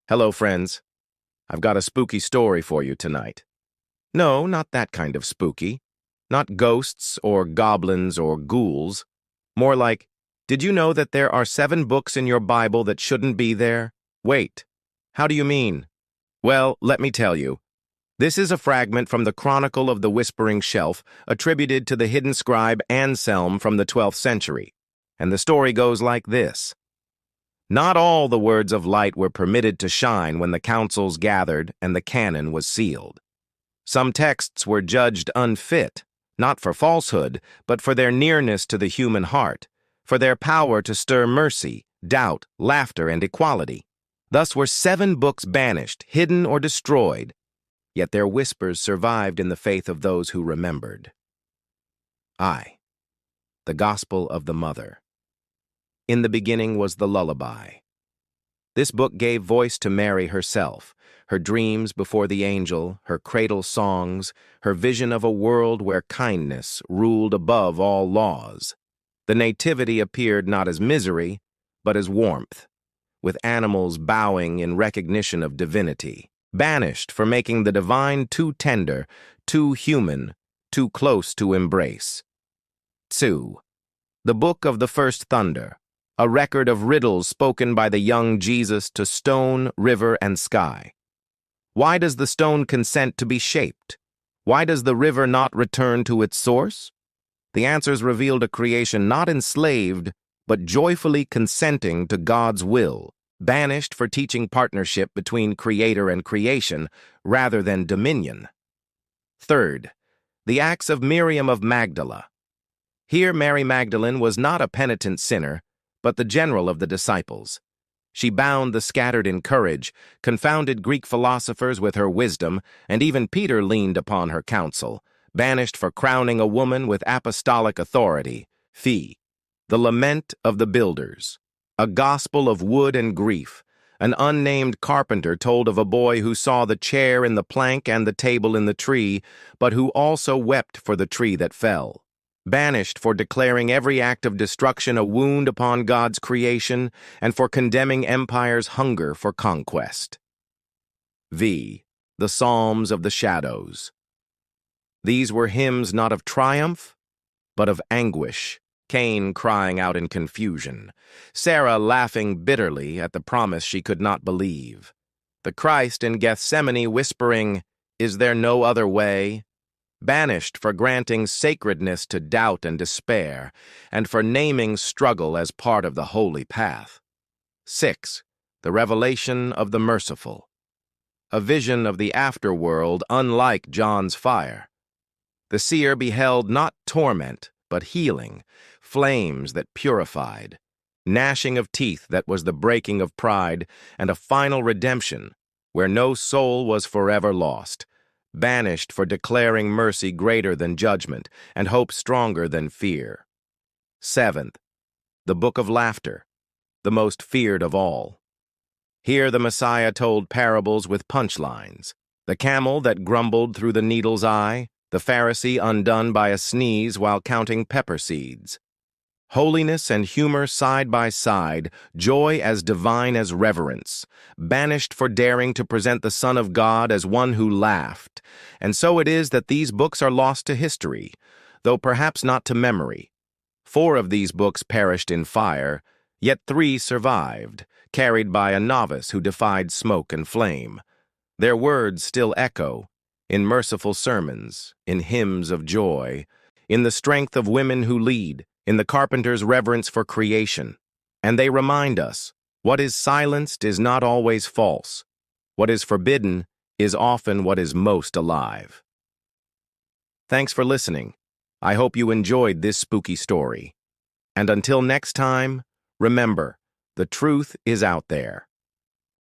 Hello, friends. I've got a spooky story for you tonight. No, not that kind of spooky. Not ghosts or goblins or ghouls. More like, did you know that there are 7 books in your Bible that shouldn't be there? Wait, how do you mean? Well, let me tell you. This is a fragment from the Chronicle of the Whispering Shelf, attributed to the hidden scribe Anselm from the 12th century. And the story goes like this. Not all the words of light were permitted to shine when the councils gathered and the canon was sealed. Some texts were judged unfit, not for falsehood, but for their nearness to the human heart, for their power to stir mercy, doubt, laughter, and equality. Thus were 7 books banished, hidden, or destroyed, yet their whispers survived in the faith of those who remembered. I. The Gospel of the Mother. In the beginning was the lullaby. This book gave voice to Mary herself, her dreams before the angel, her cradle songs, her vision of a world where kindness ruled above all laws. The nativity appeared not as misery, but as warmth, with animals bowing in recognition of divinity, banished for making the divine too tender, too human, too close to embrace. 2. The Book of the First Thunder. A record of riddles spoken by the young Jesus to stone, river, and sky. Why does the stone consent to be shaped? Why does the river not return to its source? The answers revealed a creation not enslaved, but joyfully consenting to God's will, banished for teaching partnership between creator and creation, rather than dominion. 3. The Acts of Miriam of Magdala. Here Mary Magdalene was not a penitent sinner, but the general of the disciples. She bound the scattered in courage, confounded Greek philosophers with her wisdom, and even Peter leaned upon her counsel, banished for crowning a woman with apostolic authority. Fee. The Lament of the Builders. A gospel of wood and grief. An unnamed carpenter told of a boy who saw the chair in the plank and the table in the tree, but who also wept for the tree that fell. Banished for declaring every act of destruction a wound upon God's creation and for condemning empire's hunger for conquest. V. The Psalms of the Shadows. These were hymns not of triumph, but of anguish, Cain crying out in confusion, Sarah laughing bitterly at the promise she could not believe, the Christ in Gethsemane whispering, "Is there no other way?" Banished for granting sacredness to doubt and despair, and for naming struggle as part of the holy path. 6. The Revelation of the Merciful. A vision of the afterworld unlike John's fire. The seer beheld not torment, but healing, flames that purified, gnashing of teeth that was the breaking of pride, and a final redemption, where no soul was forever lost, banished for declaring mercy greater than judgment and hope stronger than fear. 7th, the Book of Laughter, the most feared of all. Here the Messiah told parables with punchlines, the camel that grumbled through the needle's eye, the Pharisee undone by a sneeze while counting pepper seeds. Holiness and humor side by side, joy as divine as reverence, banished for daring to present the Son of God as one who laughed. And so it is that these books are lost to history, though perhaps not to memory. 4 of these books perished in fire, yet 3 survived, carried by a novice who defied smoke and flame. Their words still echo, in merciful sermons, in hymns of joy, in the strength of women who lead, in the carpenter's reverence for creation. And they remind us, what is silenced is not always false. What is forbidden is often what is most alive. Thanks for listening. I hope you enjoyed this spooky story. And until next time, remember, the truth is out there.